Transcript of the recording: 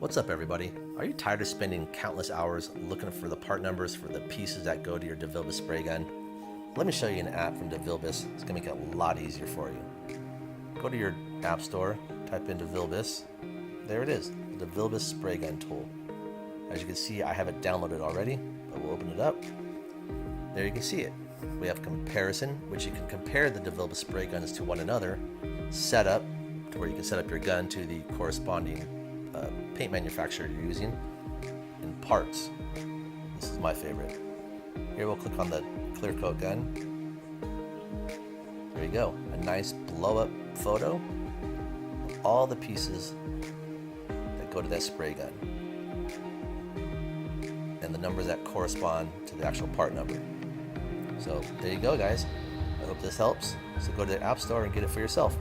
What's up, everybody? Are you tired of spending countless hours looking for the part numbers for the pieces that go to your Devilbiss spray gun? Let me show you an app from Devilbiss. It's going to make it a lot easier for you. Go to your app store, type in Devilbiss. There it is, the Devilbiss Spray Gun tool. As you can see, I have it downloaded already, but we'll open it up. There you can see it. We have comparison, which you can compare the Devilbiss spray guns to one another. Setup, to where you can set up your gun to the corresponding paint manufacturer you're using. And parts. This is my favorite. Here we'll click on the clear coat gun. There you go. A nice blow up photo of all the pieces that go to that spray gun. And the numbers that correspond to the actual part number. So there you go, guys. I hope this helps. So go to the App Store and get it for yourself.